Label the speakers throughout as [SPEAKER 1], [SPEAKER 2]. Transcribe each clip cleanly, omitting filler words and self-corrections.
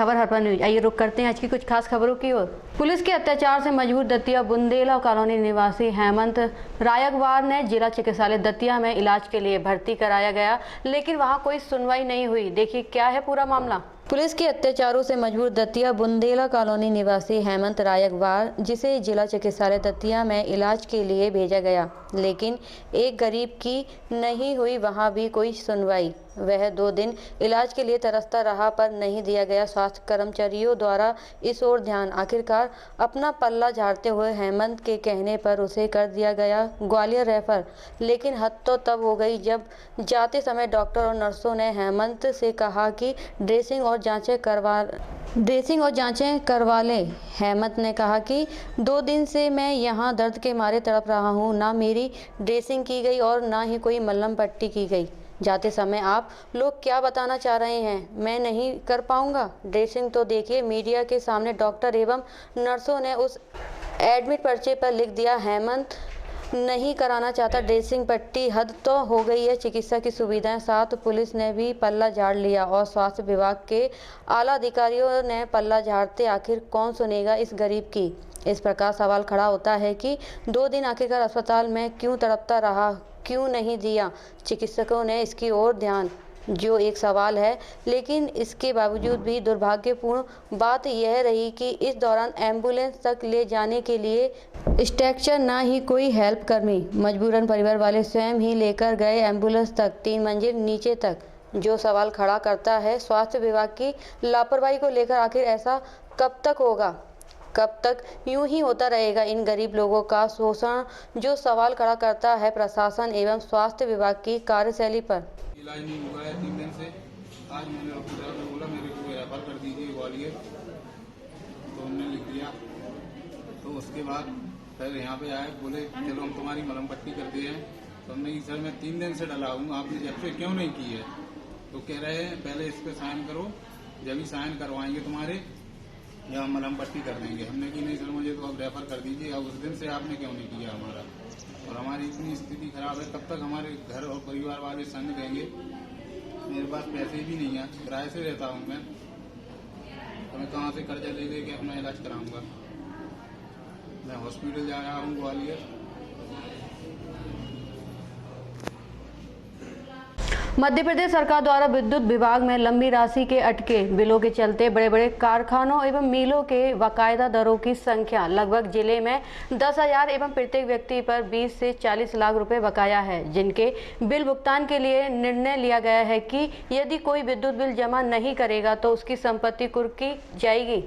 [SPEAKER 1] खबर हरपन न्यूज। आइए रुक करते हैं आज की कुछ खास खबरों की ओर। पुलिस के अत्याचार से मजबूर दतिया बुंदेला कॉलोनी निवासी हेमंत रायकवार ने जिला चिकित्सालय दतिया में इलाज के लिए भर्ती कराया गया, लेकिन वहां कोई सुनवाई नहीं हुई। देखिए क्या है पूरा मामला। पुलिस के अत्याचारों से मजबूर दतिया बुंदेला कॉलोनी निवासी हेमंत रायकवार, जिसे जिला चिकित्सालय दतिया में इलाज के लिए भेजा गया, लेकिन एक गरीब की नहीं हुई वहां भी कोई सुनवाई। वह 2 दिन इलाज के लिए तरसता रहा, पर नहीं दिया गया स्वास्थ्य कर्मचारियों द्वारा इस ओर ध्यान। आखिरकार अपना पल्ला झाड़ते हुए हेमंत के कहने पर उसे कर दिया गया ग्वालियर रेफर। लेकिन हद तो तब हो गई जब जाते समय डॉक्टर और नर्सों ने हेमंत से कहा कि ड्रेसिंग और जांचें करवा लें। हेमंत ने कहा कि 2 दिन से मैं यहाँ दर्द के मारे तड़प रहा हूँ, ना मेरी ड्रेसिंग की गई और ना ही कोई मलहम पट्टी की गई। जाते समय आप लोग क्या बताना चाह रहे हैं? मैं नहीं कर पाऊंगा ड्रेसिंग। तो देखिए मीडिया के सामने डॉक्टर एवं नर्सों ने उस एडमिट पर्चे पर लिख दिया, हेमंत नहीं कराना चाहता ड्रेसिंग पट्टी। हद तो हो गई है। चिकित्सा की सुविधाएं साथ पुलिस ने भी पल्ला झाड़ लिया और स्वास्थ्य विभाग के आला अधिकारियों ने पल्ला झाड़ते। आखिर कौन सुनेगा इस गरीब की? इस प्रकार सवाल खड़ा होता है कि 2 दिन आखिरकार अस्पताल में क्यों तड़पता रहा, क्यों नहीं दिया चिकित्सकों ने इसकी ओर ध्यान, जो एक सवाल है। लेकिन इसके बावजूद भी दुर्भाग्यपूर्ण बात यह रही कि इस दौरान एम्बुलेंस तक ले जाने के लिए स्ट्रेचर ना ही कोई हेल्प कर्मी। मजबूरन परिवार वाले स्वयं ही लेकर गए एम्बुलेंस तक, 3 मंजिल नीचे तक, जो सवाल खड़ा करता है स्वास्थ्य विभाग की लापरवाही को लेकर। आखिर ऐसा कब तक होगा? कब तक यूं ही होता रहेगा इन गरीब लोगों का शोषण? जो सवाल खड़ा करता है प्रशासन एवं स्वास्थ्य विभाग की कार्यशैली पर।
[SPEAKER 2] इलाज नहीं हुआ है 3 दिन से। आज मैंने डॉक्टर साहब ने बोला मेरे को रेफर कर दीजिए ग्वालियर, तो उन्होंने लिख दिया। तो उसके बाद फिर यहाँ पे आए, बोले चलो हम तुम्हारी मलहम पट्टी कर दिए हैं। तो हमने कि सर मैं 3 दिन से डला हूँ, आपने जब से क्यों नहीं की है? तो कह रहे हैं पहले इस पे साइन करो, जब ही साइन करवाएंगे तुम्हारे या मलहम पट्टी कर देंगे। हमने कि नहीं सर मुझे तो अब रेफर कर दीजिए। अब उस दिन से आपने क्यों नहीं किया हमारा? और हमारी इतनी स्थिति खराब है, कब तक हमारे घर और परिवार वाले संग देंगे? मेरे पास पैसे भी नहीं है, किराए से रहता हूँ मैं, तो मैं कहाँ से कर्जा ले लेके अपना इलाज कराऊंगा? मैं हॉस्पिटल जा रहा हूँ ग्वालियर।
[SPEAKER 1] मध्य प्रदेश सरकार द्वारा विद्युत विभाग में लंबी राशि के अटके बिलों के चलते बड़े बड़े कारखानों एवं मिलों के बाकायदा दरों की संख्या लगभग जिले में 10,000 एवं प्रत्येक व्यक्ति पर 20 से 40 लाख रुपए बकाया है, जिनके बिल भुगतान के लिए निर्णय लिया गया है कि यदि कोई विद्युत बिल जमा नहीं करेगा तो उसकी संपत्ति कुर्क की जाएगी।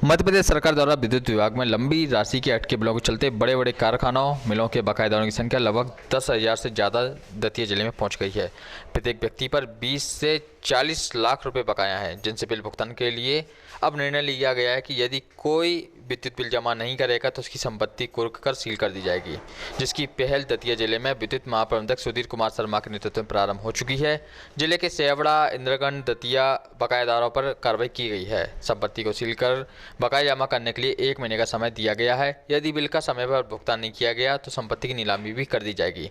[SPEAKER 3] मध्य प्रदेश सरकार द्वारा विद्युत विभाग में लंबी राशि के अटके बिलों के चलते बड़े बड़े कारखानों मिलों के बकायेदारों की संख्या लगभग 10,000 से ज़्यादा दतिया जिले में पहुंच गई है। प्रत्येक व्यक्ति पर 20 से 40 लाख रुपए बकाया है, जिनसे बिल भुगतान के लिए अब निर्णय लिया गया है कि यदि कोई विद्युत बिल जमा नहीं करेगा तो उसकी संपत्ति कुर्क कर सील कर दी जाएगी, जिसकी पहल दतिया जिले में विद्युत महाप्रबंधक सुधीर कुमार शर्मा के नेतृत्व में प्रारंभ हो चुकी है। जिले के सेवड़ा, इंद्रगंज, दतिया बकायेदारों पर कार्रवाई की गई है। संपत्ति को सील कर बकाया जमा करने के लिए 1 महीने का समय दिया गया है। यदि बिल का समय पर भुगतान नहीं किया गया तो संपत्ति की नीलामी भी कर दी जाएगी।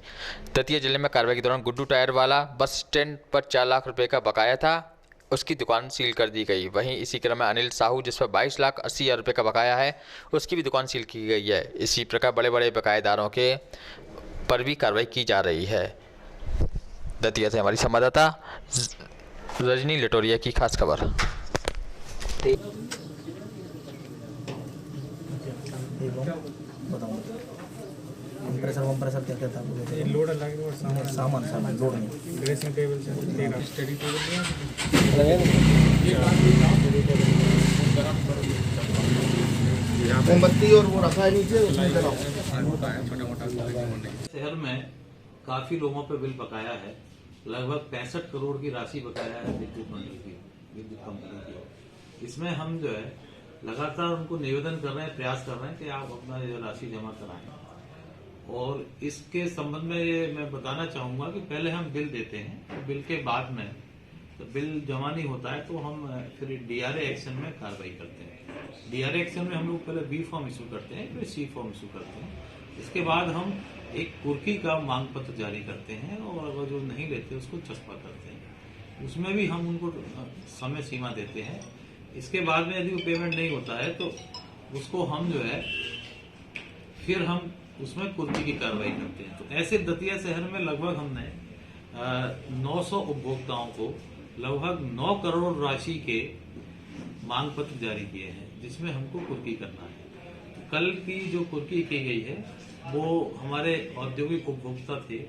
[SPEAKER 3] दतिया जिले में कार्रवाई के दौरान गुड्डू टायर वाला बस स्टैंड पर 4 लाख रुपए का बकाया था, उसकी दुकान सील कर दी गई। वहीं इसी क्रम में अनिल साहू, जिस पर 22,80,000 रुपये का बकाया है, उसकी भी दुकान सील की गई है। इसी प्रकार बड़े बड़े बकायेदारों के पर भी कार्रवाई की जा रही है। दतिया से हमारी संवाददाता रजनी लटोरिया की खास खबर।
[SPEAKER 4] कंप्रेसर क्या था? लोड अलग और सामान लोड नहीं। ड्रेसिंग टेबल स्टडी टेबल मोमबत्ती और वो रखा है नीचे,
[SPEAKER 5] शहर में काफी लोगों पे बिल बकाया है। लगभग 65 करोड़ की राशि बकाया है विद्युत मंडल की, विद्युत कंपनी की। इसमें हम जो है लगातार उनको निवेदन कर रहे हैं, प्रयास कर रहे हैं कि आप अपना राशि जमा कराएं। और इसके संबंध में ये मैं बताना चाहूंगा कि पहले हम बिल देते हैं, तो बिल के बाद में तो बिल जमा नहीं होता है तो हम फिर डीआरए एक्शन में कार्रवाई करते हैं। डीआरए एक्शन में हम लोग पहले बी फॉर्म इशू करते हैं, फिर सी फॉर्म इशू करते हैं। इसके बाद हम एक कुर्की का मांग पत्र जारी करते हैं और अगर जो नहीं लेते उसको चस्पा करते हैं। उसमें भी हम उनको समय सीमा देते हैं इसके बाद में यदि वो पेमेंट नहीं होता है तो उसको हम जो है फिर हम उसमें कुर्की की कार्रवाई करते हैं। तो ऐसे दतिया शहर में लगभग हमने 900 उपभोक्ताओं को लगभग 9 करोड़ राशि के मांग पत्र जारी किए हैं, जिसमें हमको कुर्की करना है। तो कल की जो कुर्की की गई है वो हमारे औद्योगिक उपभोक्ता थे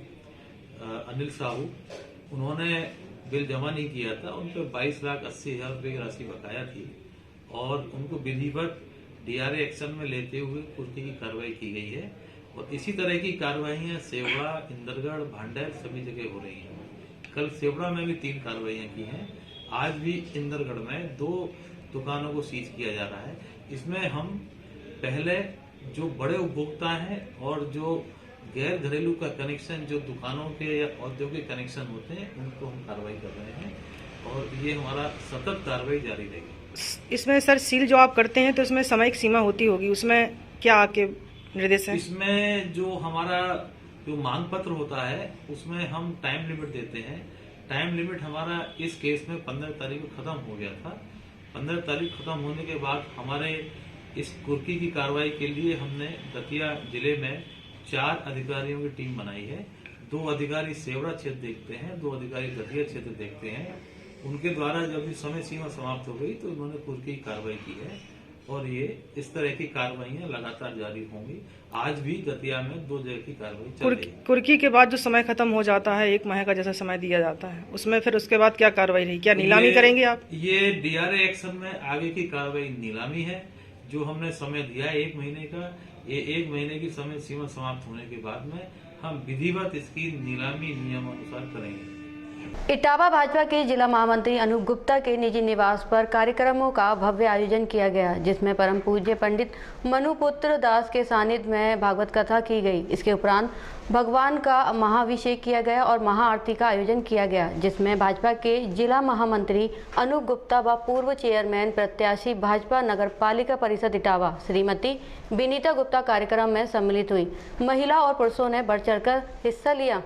[SPEAKER 5] अनिल साहू, उन्होंने बिल जमा नहीं किया था, उन पर 22,80,000 रुपये की राशि बकाया थी और उनको विधिवत डीआरए एक्शन में लेते हुए कुर्की की कार्रवाई की गई है। और इसी तरह की कार्रवाइयां सेवड़ा, इंदरगढ़, भांडेर सभी जगह हो रही हैं। कल सेवड़ा में भी 3 कार्रवाइयां की हैं, आज भी इंदरगढ़ में 2 दुकानों को सीज किया जा रहा है। इसमें हम पहले जो बड़े उपभोक्ता हैं और जो गैर घरेलू का कनेक्शन जो दुकानों के या औद्योगिक कनेक्शन होते हैं उनको हम कार्रवाई कर रहे हैं और ये हमारा सतत कार्रवाई जारी रहेगी।
[SPEAKER 6] इसमें सर सील जो आप करते हैं तो इसमें सामयिक सीमा होती होगी, उसमें क्या आपके निर्देश है?
[SPEAKER 5] इसमें जो हमारा जो मांग पत्र होता है उसमें हम टाइम लिमिट देते हैं। टाइम लिमिट हमारा इस केस में 15 तारीख को खत्म हो गया था। 15 तारीख खत्म होने के बाद हमारे इस कुर्की की कार्रवाई के लिए हमने दतिया जिले में 4 अधिकारियों की टीम बनाई है। 2 अधिकारी सेवड़ा क्षेत्र देखते हैं, 2 अधिकारी दतिया क्षेत्र देखते हैं। उनके द्वारा जब समय सीमा समाप्त हो गई तो उन्होंने कुर्की की कार्रवाई की है और ये इस तरह की कार्रवाइयां लगातार जारी होंगी। आज भी दतिया में 2 जगह की कार्रवाई चल रही है।
[SPEAKER 6] कुर्की के बाद जो समय खत्म हो जाता है, 1 माह का जैसा समय दिया जाता है, उसमें फिर उसके बाद क्या कार्रवाई रही? क्या नीलामी करेंगे आप?
[SPEAKER 5] ये डीआरए एक्शन में आगे की कार्रवाई नीलामी है। जो हमने समय दिया है 1 महीने का, ये 1 महीने की समय सीमा समाप्त होने के बाद में हम विधिवत इसकी नीलामी नियमानुसार करेंगे।
[SPEAKER 1] इटावा भाजपा के जिला महामंत्री अनूप गुप्ता के निजी निवास पर कार्यक्रमों का भव्य आयोजन किया गया, जिसमें परम पूज्य पंडित मनुपुत्र दास के सानिध्य में भागवत कथा की गई। इसके उपरांत भगवान का महाअभिषेक किया गया और महाआरती का आयोजन किया गया, जिसमें भाजपा के जिला महामंत्री अनूप गुप्ता व पूर्व चेयरमैन प्रत्याशी भाजपा नगर पालिका परिषद इटावा श्रीमती विनीता गुप्ता कार्यक्रम में सम्मिलित हुई। महिला और पुरुषों ने बढ़ चढ़कर हिस्सा लिया।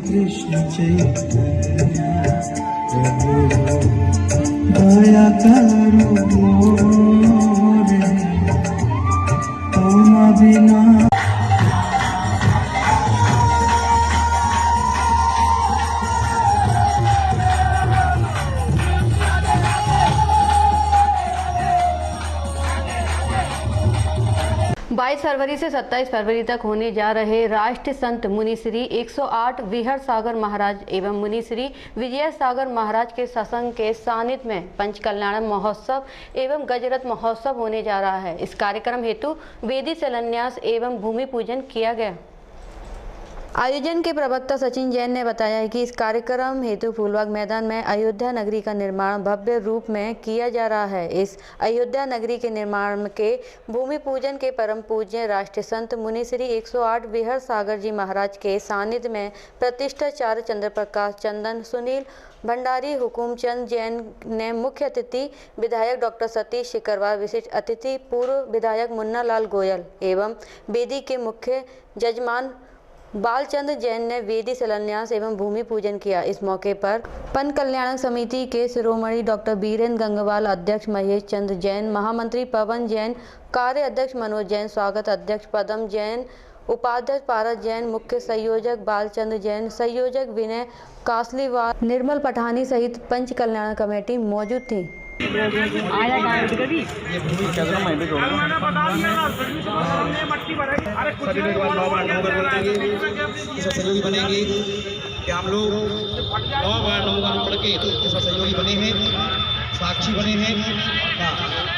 [SPEAKER 7] कृष्ण चैतन्य प्रभु दया करो रे तुम बिना।
[SPEAKER 1] फरवरी से 27 फरवरी तक होने जा रहे राष्ट्रीय संत मुनिश्री 108 विहर सागर महाराज एवं मुनिश्री विजय सागर महाराज के सत्संग के सानिध्य में पंच कल्याण महोत्सव एवं गजरथ महोत्सव होने जा रहा है। इस कार्यक्रम हेतु वेदी शिलान्यास एवं भूमि पूजन किया गया। आयोजन के प्रवक्ता सचिन जैन ने बताया है कि इस कार्यक्रम हेतु फूलबाग मैदान में अयोध्या नगरी का निर्माण भव्य रूप में किया जा रहा है। इस अयोध्या नगरी के निर्माण के भूमि पूजन के परम पूज्य राष्ट्रीय संत मुनिश्री 108 विहर सागर जी महाराज के सानिध्य में प्रतिष्ठाचार्य चंद्र प्रकाश चंदन सुनील भंडारी हुकुमचंद जैन ने मुख्य अतिथि विधायक डॉक्टर सतीश शिकरवार, विशिष्ट अतिथि पूर्व विधायक मुन्ना लाल गोयल एवं वेदी के मुख्य जजमान बालचंद जैन ने वेदी शिलान्यास एवं भूमि पूजन किया। इस मौके पर पंच कल्याण समिति के शिरोमणि डॉक्टर बीरेन्द्र गंगवाल, अध्यक्ष महेश चंद्र जैन, महामंत्री पवन जैन, कार्य अध्यक्ष मनोज जैन, स्वागत अध्यक्ष पदम जैन, उपाध्यक्ष पारस जैन, मुख्य संयोजक बालचंद जैन, संयोजक विनय कासलीवाल, निर्मल पठानी सहित पंच कल्याण कमेटी मौजूद थी।
[SPEAKER 8] सहयोगी बनेंगे कि हम लोग 9 बार पढ़ के सहयोगी बने हैं, साक्षी बने हैं,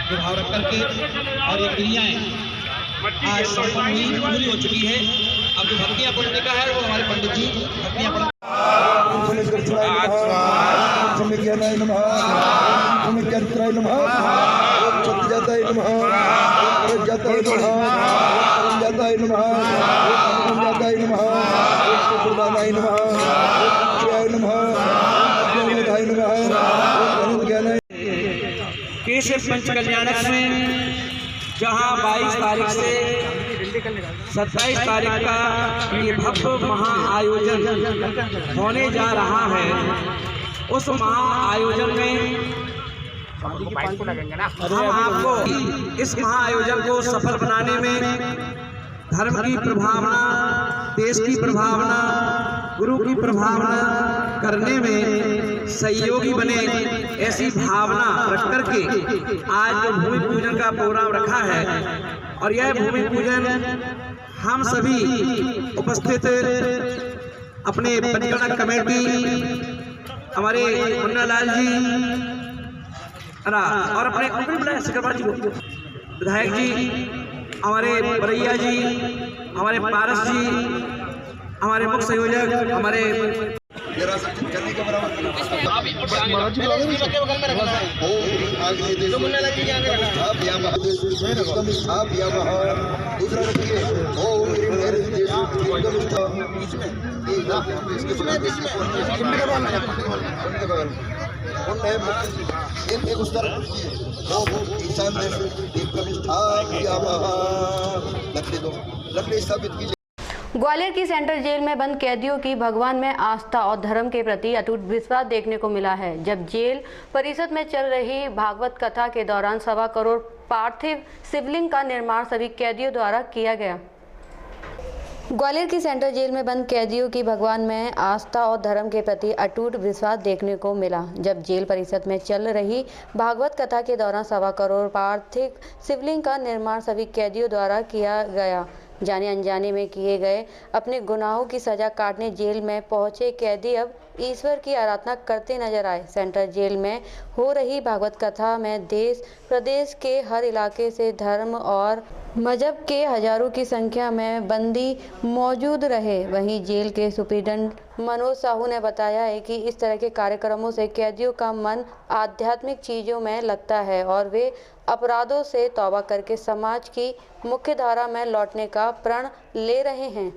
[SPEAKER 8] जो भाव रख करके और ये क्रियाएं आज संपन्न पूरी हो चुकी है। अब जो भक्तियां पढ़ने का है वो हमारे पंडित जी भक्तियां पढ़
[SPEAKER 7] जाता है प्रदाय नमः ओम ज्ञाताय नमः ओम प्रदानाय नमः ओम प्रियाय नमः ओम ज्ञानाय नमः ओम ज्ञानाय।
[SPEAKER 8] केशव पंचकल्याणक में जहां 22 तारीख से 27 तारीख का ये भव्य महाआयोजन होने जा रहा है, उस महाआयोजन में हम आपको इस महाआयोजन को सफल बनाने में धर्म की प्रभावना, देश की प्रभावना, गुरु की प्रभावना करने में सहयोगी बने, ऐसी भावना रख करके आज जो भूमि पूजन का प्रोग्राम रखा है। और यह भूमि पूजन हम सभी उपस्थित अपने पंचकर्णक कमेटी, हमारे मुन्ना लाल जी और अपने विधायक जी, हमारे बरैया जी, हमारे पारस जी, हमारे मुख्य संयोजक, हमारे
[SPEAKER 1] ग्वालियर की सेंट्रल जेल में बंद कैदियों की भगवान में आस्था और धर्म के प्रति अटूट विश्वास देखने को मिला है, जब जेल परिसर में चल रही भागवत कथा के दौरान 1.25 करोड़ पार्थिव शिवलिंग का निर्माण सभी कैदियों द्वारा किया गया। ग्वालियर की सेंट्रल जेल में बंद कैदियों की भगवान में आस्था और धर्म के प्रति अटूट विश्वास देखने को मिला, जब जेल परिसर में चल रही भागवत कथा के दौरान 1.25 करोड़ पार्थिव शिवलिंग का निर्माण सभी कैदियों द्वारा किया गया। जाने अनजाने में किए गए अपने गुनाहों की सजा काटने जेल में पहुंचे कैदी अब ईश्वर की आराधना करते नजर आए। सेंट्रल जेल में हो रही भागवत कथा में देश प्रदेश के हर इलाके से धर्म और मजहब के हजारों की संख्या में बंदी मौजूद रहे। वहीं जेल के सुप्रीडेंट मनोज साहू ने बताया है कि इस तरह के कार्यक्रमों से कैदियों का मन आध्यात्मिक चीजों में लगता है और वे अपराधों से तौबा करके समाज की मुख्य धारा में लौटने का प्रण ले रहे हैं।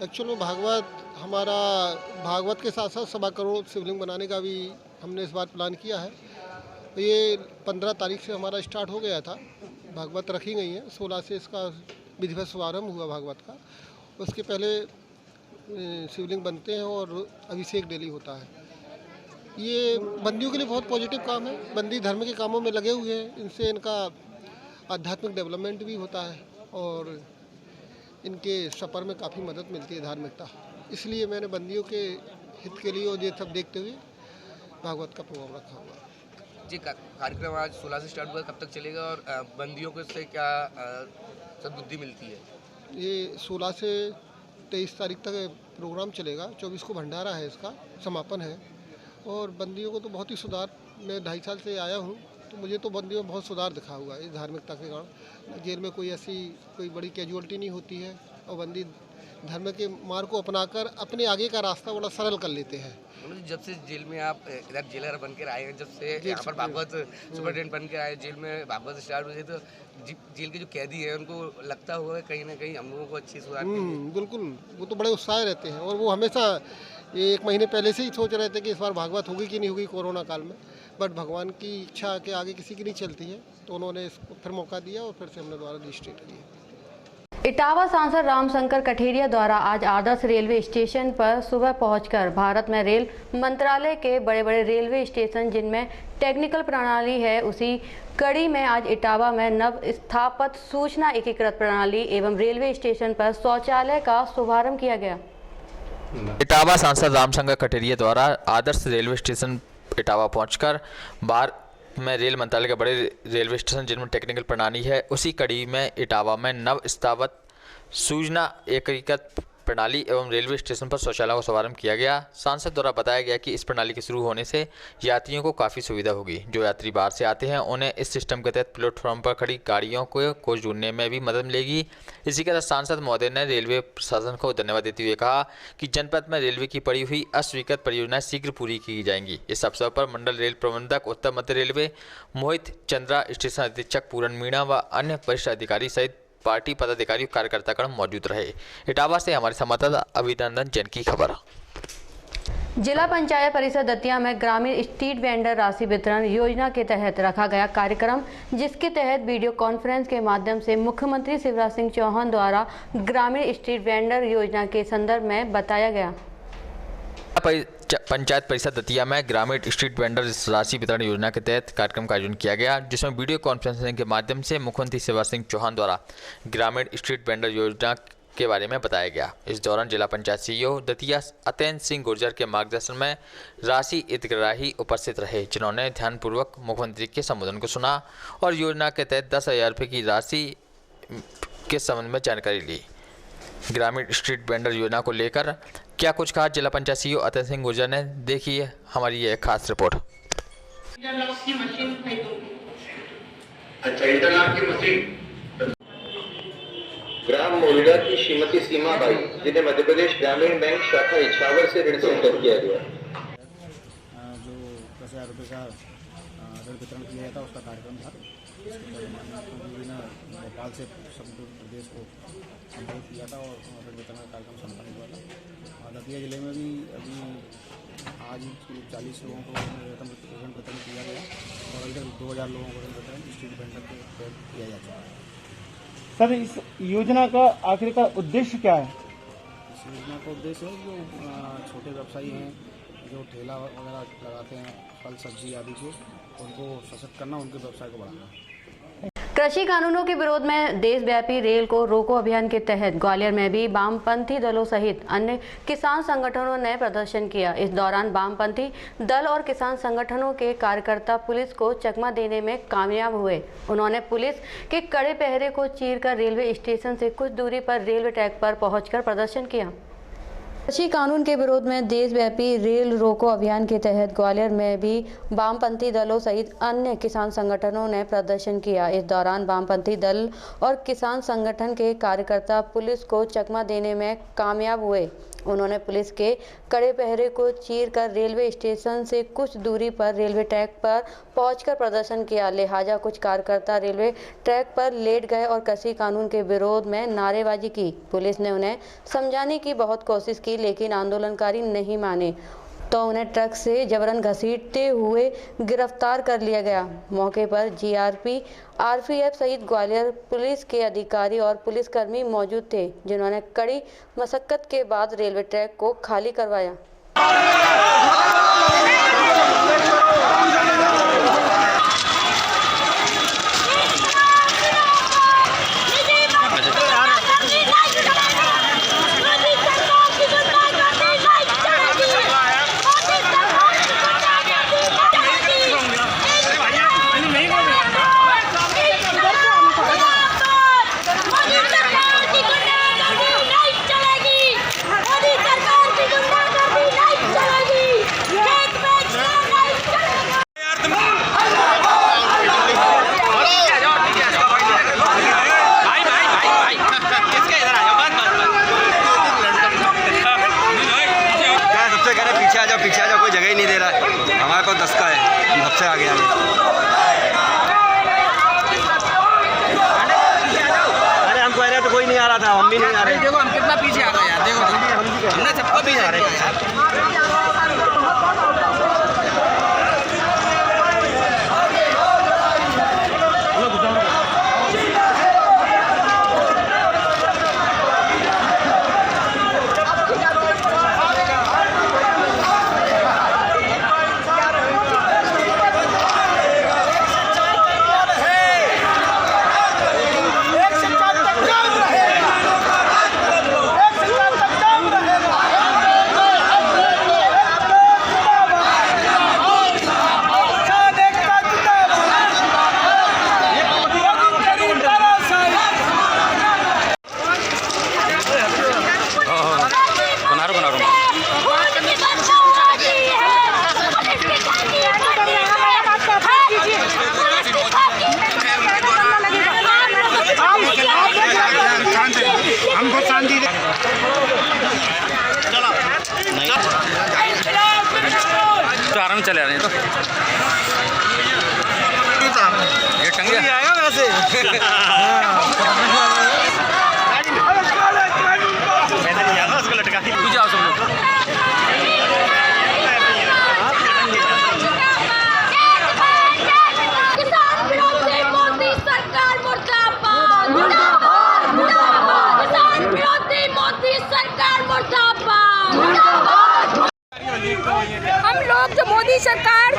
[SPEAKER 9] एक्चुअली भागवत के साथ साथ 1.25 करोड़ शिवलिंग बनाने का भी हमने इस बार प्लान किया है। ये 15 तारीख से हमारा स्टार्ट हो गया था, भागवत रखी गई है। 16 से इसका विधिवत शुभारंभ हुआ भागवत का। उसके पहले शिवलिंग बनते हैं और अभिषेक डेली होता है। ये बंदियों के लिए बहुत पॉजिटिव काम है। बंदी धर्म के कामों में लगे हुए हैं, इनसे इनका आध्यात्मिक डेवलपमेंट भी होता है और इनके सफ़र में काफ़ी मदद मिलती है धार्मिकता। इसलिए मैंने बंदियों के हित के लिए और ये सब देखते हुए भागवत का प्रोग्राम रखा हुआ
[SPEAKER 10] जी। कार्यक्रम आज 16 से स्टार्ट हुआ, कब तक चलेगा और बंदियों को इससे क्या सद्बुद्धि मिलती है?
[SPEAKER 9] ये 16 से 23 तारीख तक प्रोग्राम चलेगा। 24 को भंडारा है, इसका समापन है। और बंदियों को तो बहुत ही सुधार, मैं 2.5 साल से आया हूँ तो मुझे तो बंदियों में बहुत सुधार दिखा हुआ है इस धार्मिकता के कारण। जेल में कोई बड़ी कैजुअलिटी नहीं होती है और बंदी धर्म के मार्ग को अपनाकर अपने आगे का रास्ता बड़ा सरल कर लेते हैं।
[SPEAKER 10] जब से जेल में आप इधर जेलर बनकर आए हैं, जब से यहाँ पर भागवत सुपरिटेंडेंट बनकर आए, जेल में भागवत स्टार्ट हुई, तो जेल के जो कैदी हैं उनको लगता होगा कहीं ना कहीं हम लोगों को अच्छी सुधार
[SPEAKER 9] बिल्कुल, वो तो बड़े उत्साह रहते हैं और वो हमेशा 1 महीने पहले से ही सोच रहे थे कि इस बार भागवत होगी कि नहीं होगी कोरोना काल में। बट भगवान की इच्छा के आगे किसी की नहीं चलती है, तो उन्होंने इसको फिर मौका दिया और फिर से हमने दोबारा रजिस्ट्रेट किया।
[SPEAKER 1] इटावा सांसद रामशंकर कठेरिया द्वारा आज आदर्श रेलवे स्टेशन पर सुबह पहुंचकर भारत में रेल मंत्रालय के बड़े बड़े रेलवे स्टेशन जिनमें टेक्निकल प्रणाली है, उसी कड़ी में आज इटावा में नव स्थापित सूचना एकीकृत प्रणाली एवं रेलवे स्टेशन पर शौचालय का शुभारंभ किया गया।
[SPEAKER 3] इटावा सांसद रामशंकर कठेरिया द्वारा आदर्श रेलवे स्टेशन इटावा पहुंचकर भारत में रेल मंत्रालय के बड़े रेलवे स्टेशन जिनमें टेक्निकल प्रणाली है, उसी कड़ी में इटावा में नव स्थापित सूचना एकीकृत प्रणाली एवं रेलवे स्टेशन पर शौचालयों का शुभारंभ किया गया। सांसद द्वारा बताया गया कि इस प्रणाली के शुरू होने से यात्रियों को काफ़ी सुविधा होगी। जो यात्री बाहर से आते हैं उन्हें इस सिस्टम के तहत प्लेटफॉर्म पर खड़ी गाड़ियों को जोड़ने में भी मदद मिलेगी। इसी के साथ सांसद महोदय ने रेलवे प्रशासन को धन्यवाद देते हुए कहा कि जनपद में रेलवे की पड़ी हुई अस्वीकृत परियोजनाएं शीघ्र पूरी की जाएंगी। इस अवसर पर मंडल रेल प्रबंधक उत्तर मध्य रेलवे मोहित चंद्रा, स्टेशन अधीक्षक पूरन मीणा व अन्य वरिष्ठ अधिकारी सहित पार्टी पदाधिकारी और कार्यकर्तागण मौजूद रहे। इटावा से हमारे संवाददाता अभिनंदन जैन की खबर।
[SPEAKER 1] जिला पंचायत परिषद दतिया में ग्रामीण स्ट्रीट वेंडर राशि वितरण योजना के तहत रखा गया कार्यक्रम, जिसके तहत वीडियो कॉन्फ्रेंस के माध्यम से मुख्यमंत्री शिवराज सिंह चौहान द्वारा ग्रामीण स्ट्रीट वेंडर योजना के संदर्भ में बताया गया।
[SPEAKER 3] पंचायत परिषद दतिया में ग्रामीण स्ट्रीट वेंडर राशि वितरण योजना के तहत कार्यक्रम का आयोजन किया गया, जिसमें वीडियो कॉन्फ्रेंसिंग के माध्यम से मुख्यमंत्री शिवराज सिंह चौहान द्वारा ग्रामीण स्ट्रीट वेंडर योजना के बारे में बताया गया। इस दौरान जिला पंचायत सीईओ दतिया अतेन सिंह गुर्जर के मार्गदर्शन में राशि हितग्राही उपस्थित रहे, जिन्होंने ध्यानपूर्वक मुख्यमंत्री के संबोधन को सुना और योजना के तहत 10,000 रुपये की राशि के संबंध में जानकारी ली। ग्रामीण स्ट्रीट वेंडर योजना को लेकर क्या कुछ कहा जिला पंचायत सीईओ अतन सिंह गुर्जर ने, देखिए हमारी ये खास रिपोर्ट।
[SPEAKER 11] अच्छा, इंटरलॉक की मशीन। ग्राम मोरिडा की श्रीमती सीमा बाई, जिन्हें मध्य प्रदेश ग्रामीण बैंक शाखा इछावर से ऋण स्वीकृत किया गया।
[SPEAKER 4] जो 10,000 रुपये का ऋण वितरण किया था, उसका कार्यक्रम था। भोपाल से संपूर्ण प्रदेश को संबोधित किया था और ऋण वितरण का कार्यक्रम संपन्न हुआ था। दतिया जिले में भी अभी आज 40 लोगों को ऋण वितरण किया गया और इधर 2,000 लोगों को ऋण वितरण स्ट्रीट वेंडर के तहत किया जा चुका है।
[SPEAKER 12] सर, इस योजना का आखिरकार उद्देश्य क्या है?
[SPEAKER 4] इस योजना का उद्देश्य है जो छोटे व्यवसायी हैं, जो ठेला वगैरह लगाते हैं फल सब्जी आदि के, उनको सशक्त करना, उनके व्यवसाय को बढ़ाना।
[SPEAKER 1] कृषि कानूनों के विरोध में देशव्यापी रेल को रोको अभियान के तहत ग्वालियर में भी वामपंथी दलों सहित अन्य किसान संगठनों ने प्रदर्शन किया। इस दौरान वामपंथी दल और किसान संगठनों के कार्यकर्ता पुलिस को चकमा देने में कामयाब हुए। उन्होंने पुलिस के कड़े पहरे को चीरकर रेलवे स्टेशन से कुछ दूरी पर रेलवे ट्रैक पर पहुंचकर प्रदर्शन किया। कृषि कानून के विरोध में देशव्यापी रेल रोको अभियान के तहत ग्वालियर में भी वामपंथी दलों सहित अन्य किसान संगठनों ने प्रदर्शन किया। इस दौरान वामपंथी दल और किसान संगठन के कार्यकर्ता पुलिस को चकमा देने में कामयाब हुए। उन्होंने पुलिस के कड़े पहरे को चीरकर रेलवे स्टेशन से कुछ दूरी पर रेलवे ट्रैक पर पहुंचकर प्रदर्शन किया। लिहाजा कुछ कार्यकर्ता रेलवे ट्रैक पर लेट गए और कृषि कानून के विरोध में नारेबाजी की। पुलिस ने उन्हें समझाने की बहुत कोशिश की, लेकिन आंदोलनकारी नहीं माने तो उन्हें ट्रक से जबरन घसीटते हुए गिरफ्तार कर लिया गया। मौके पर जीआरपी, आरपीएफ सहित ग्वालियर पुलिस के अधिकारी और पुलिसकर्मी मौजूद थे, जिन्होंने कड़ी मशक्कत के बाद रेलवे ट्रैक को खाली करवाया।
[SPEAKER 13] पीछे आ जाओ, कोई जगह ही नहीं दे रहा है। हमारे पास 10 का है, हम सबसे आगे आ गए। अरे हमको आ रहा तो कोई नहीं आ रहा था, हम भी नहीं आ रहे।
[SPEAKER 10] देखो हम कितना पीछे आ रहे हैं यार, देखो हमने सबको पीछे आ रहे हैं।
[SPEAKER 13] आराम चले आ रहे हैं तो ये टंगे
[SPEAKER 12] आएगा वैसे उसको लटका जाओ सब लोग।
[SPEAKER 14] हम लोग जो मोदी सरकार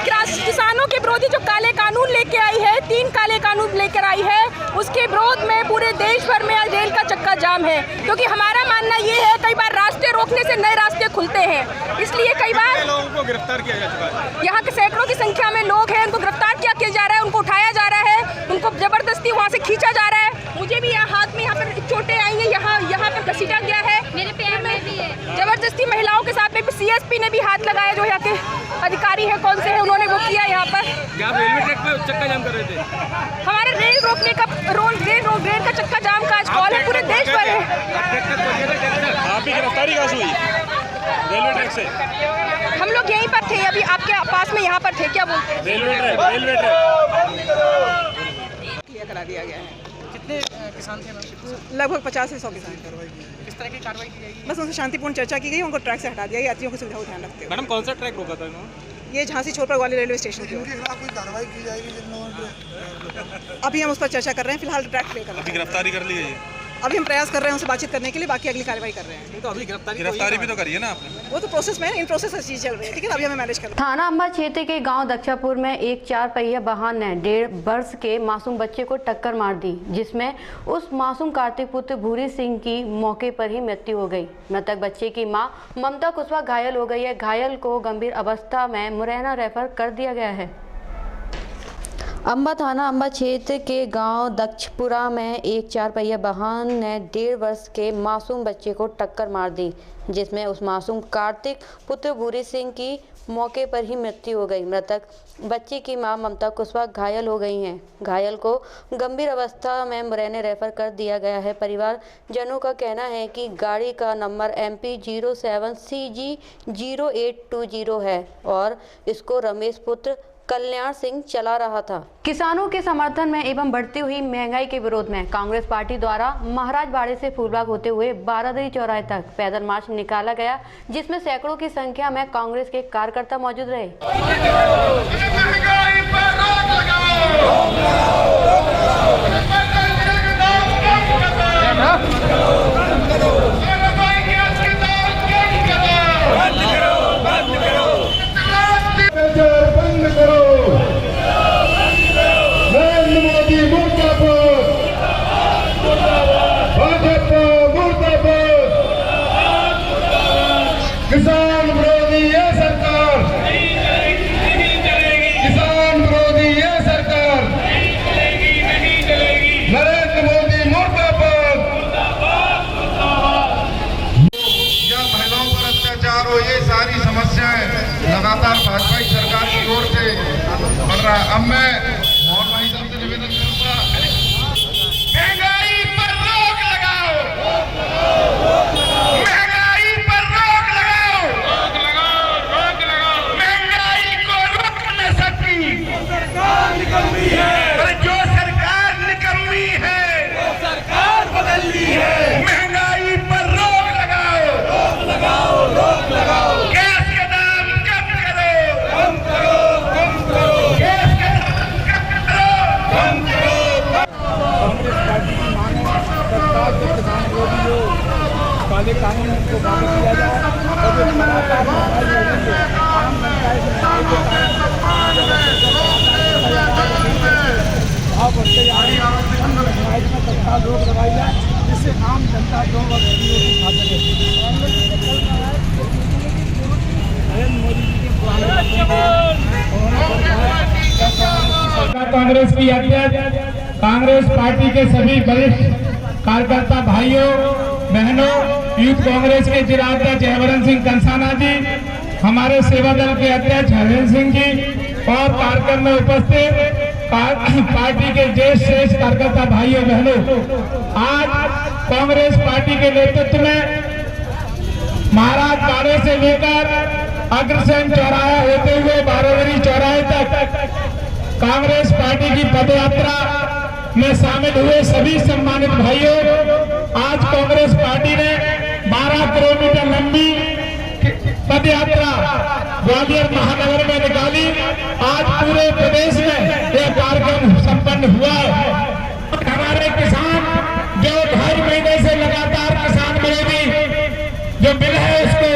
[SPEAKER 14] किसानों के विरोधी जो काले कानून लेके आई है, 3 काले कानून लेकर आई है, उसके विरोध में पूरे देश भर में आज रेल का चक्का जाम है। क्योंकि हमारा मानना ये है कई बार रास्ते रोकने से नए रास्ते खुलते हैं, इसलिए कई बार
[SPEAKER 4] लोगों को गिरफ्तार किया जा चुका है।
[SPEAKER 14] यहाँ के सैकड़ों की संख्या में लोग हैं, उनको गिरफ्तार किया जा रहा है, उनको उठाया जा रहा है, उनको जबरदस्ती वहाँ से खींचा जा रहा है। मुझे भी यहाँ हाथ में यहाँ पर चोटें आई हैं, यहाँ पर घसीटा गया है, मेरे पैर में भी है। जबरदस्ती महिलाओं के साथ में CSP ने भी हाथ लगाया, जो यहाँ के अधिकारी हैं, कौन से हैं, उन्होंने वो किया यहाँ पर।
[SPEAKER 4] क्या आप रेलवे ट्रैक पे चक्का जाम कर रहे थे?
[SPEAKER 14] हमारे रेल रोकने का रेल का चक्का जाम का आज कॉल है, पूरे देश भर है।
[SPEAKER 4] आपकी गिरफ्तारी कहाँ से हुई? रेलवे ट्रैक से?
[SPEAKER 14] हम लोग यहीं पर थे, अभी आपके पास में यहाँ पर थे। क्या बोलते हैं?
[SPEAKER 4] रेलवे ट्रैक
[SPEAKER 6] क्लियर करा दिया गया है।
[SPEAKER 12] कितने किसान थे मैम?
[SPEAKER 6] लगभग 50 से 100 किसान।
[SPEAKER 12] किस तरह की कार्रवाई की जाएगी?
[SPEAKER 6] बस उनसे शांतिपूर्ण चर्चा की गई, उनको ट्रैक से हटा दिया गया, यात्रियों की सुविधा को ध्यान रखते हुए।
[SPEAKER 4] मैडम कौन सा ट्रैक रोका था इन्होंने?
[SPEAKER 6] ये झांसी छोरपर ग्वालियर रेलवे स्टेशन की ओर।
[SPEAKER 9] कोई कार्रवाई की जाएगी?
[SPEAKER 6] अभी हम उस पर चर्चा कर रहे हैं, फिलहाल ट्रैक क्लियर कर रहे हैं।
[SPEAKER 4] गिरफ्तारी कर ली है?
[SPEAKER 6] अभी हम प्रयास कर रहे हैं उनसे बातचीत करने के लिए, बाकी अगली कार्रवाई कर रहे हैं।
[SPEAKER 12] तो अभी
[SPEAKER 4] गिरफ्तारी भी तो करी है ना आपने?
[SPEAKER 6] वो तो प्रोसेस में, इन प्रोसेस से चीज़ चल रही है, ठीक है, अभी हमें मैनेज कर रहे हैं।
[SPEAKER 1] थाना अंबा क्षेत्र के गांव दक्षापुर में एक 4 पहिया वाहन ने 1.5 वर्ष के मासूम बच्चे को टक्कर मार दी, जिसमें उस मासूम कार्तिक पुत्र भूरी सिंह की मौके पर ही मृत्यु हो गई। मृतक बच्चे की मां ममता कुशवाहा घायल हो गई है। घायल को गंभीर अवस्था में मुरैना रेफर कर दिया गया है। अंबा थाना अंबा क्षेत्र के गांव दक्षपुरा में एक 4 पहिया वाहन ने 1.5 वर्ष के मासूम बच्चे को टक्कर मार दी, जिसमें उस मासूम कार्तिक पुत्र भूरी सिंह की मौके पर ही मृत्यु हो गई। मृतक बच्चे की मां ममता कुशवाहा घायल हो गई हैं। घायल को गंभीर अवस्था में मुरैना रेफर कर दिया गया है। परिवार जनों का कहना है कि गाड़ी का नंबर MP 07CG 0820 है और इसको रमेश पुत्र कल्याण सिंह चला रहा था। किसानों के समर्थन में एवं बढ़ती हुई महंगाई के विरोध में कांग्रेस पार्टी द्वारा महाराज बाड़े से फूलबाग होते हुए बारादरी चौराहे तक पैदल मार्च निकाला गया, जिसमें सैकड़ों की संख्या में कांग्रेस के कार्यकर्ता मौजूद रहे।
[SPEAKER 7] किसान विरोधी ये सरकार, किसान विरोधी ये सरकार, नरेंद्र मोदी मुर्दाबाद। या महिलाओं पर अत्याचार हो, ये सारी समस्याएं लगातार भाजपा की सरकार की ओर से बढ़ रहा है। अब मैं मोहन भाई साहब से निवेदन करूंगा, महंगाई पर रोक लगाओ, महंगाई पर रोक लगाओ, रोक लगाओ, महंगाई को रोक न सकती सरकार निकम्मी है, अरे जो सरकार निकम्मी है वो सरकार बदलनी है। महंगाई पर रोक लगाओ, रोक लगाओ, रोक लगाओ, गैस के दाम कम करो, कम करो, कम करो, गैस के दाम कम करो, कम करो।
[SPEAKER 12] कांग्रेस पार्टी की मांग है सरकार जो किसान विरोधी हो, काले कानून को लागू किया जाए और जो लगातार महंगाई हो रही है, आम जनता इस महंगाई के कारण भाव बढ़ते जा रहे हैं, महंगाई में तत्काल रोक लगाई जाए, जिससे आम जनता 2 वक्त की रोटी खा सके। नरेंद्र मोदी जी के
[SPEAKER 7] कांग्रेस की अध्यक्ष, कांग्रेस पार्टी के सभी वरिष्ठ कार्यकर्ता भाइयों बहनों, यूथ कांग्रेस के जिला अध्यक्ष हरवंश सिंह कंसाना जी, हमारे सेवा दल के अध्यक्ष हरवंश सिंह जी और कार्यक्रम में उपस्थित पार्टी के ज्येष्ठ श्रेष्ठ कार्यकर्ता भाइयों बहनों, आज कांग्रेस पार्टी के नेतृत्व में महाराज बाड़े से लेकर
[SPEAKER 12] अग्रसेन चौराहा होते हुए बारादरी चौराहे तक कांग्रेस पार्टी की पदयात्रा में शामिल हुए सभी सम्मानित भाइयों, आज कांग्रेस पार्टी ने 12 किलोमीटर लंबी पदयात्रा ग्वालियर महानगर में निकाली। आज पूरे प्रदेश में यह कार्यक्रम संपन्न हुआ है। हमारे किसान जो 2.5 महीने से लगातार किसान विरोधी जो बिल है उसको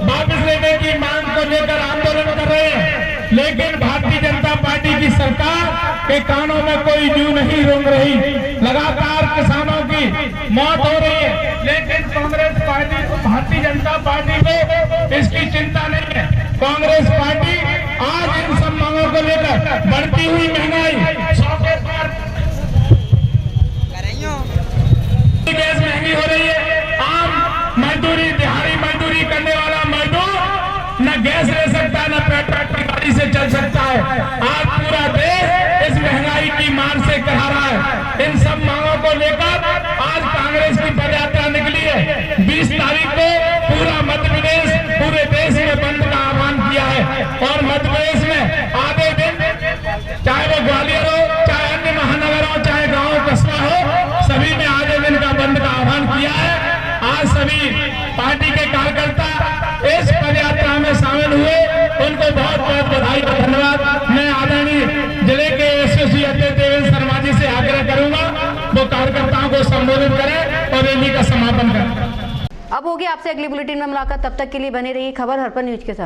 [SPEAKER 12] वापस लेने की मांग को लेकर आंदोलन कर रहे हैं, लेकिन भारतीय जनता पार्टी की सरकार के कानों में कोई जू नहीं रेंग रही। लगातार किसानों की मौत हो रही है, लेकिन कांग्रेस पार्टी भारतीय जनता पार्टी को इसकी चिंता नहीं है। कांग्रेस पार्टी आज इन सब मांगों को लेकर बढ़ती हुई महंगाई, 100 के पार गैस महंगी हो रही है, आम मजदूरी दिहाड़ी मजदूरी करने वाला मजदूर न गैस ले सकता है, न पेट्रोल की गाड़ी से चल सकता है। आज पूरा देश इस महंगाई की मार से कहा रहा है। इन सब मांगों को लेकर आज कांग्रेस की पदयात्रा निकली है। 20 तारीख को पूरा मध्य प्रदेश पूरे देश में बंद का आह्वान किया है और मध्य प्रदेश में आधे दिन, चाहे वो ग्वालियर हो, चाहे अन्य महानगर हो, चाहे गाँव कस्बा हो, सभी में आधे दिन का बंद का आह्वान किया है। आज सभी पार्टी के कार्यकर्ता इस पदयात्रा में शामिल हुए, उनको बहुत बहुत बधाई और धन्यवाद। मैं आदरणीय जिले के एसएसपी अध्यक्ष देवेंद्र शर्मा जी से आग्रह करूंगा वो कार्यकर्ताओं को संबोधित करें और रैली का समापन करें।
[SPEAKER 1] अब होगी आपसे अगली बुलेटिन में मुलाकात, तब तक के लिए बने रहिए खबर हर्पल न्यूज के साथ।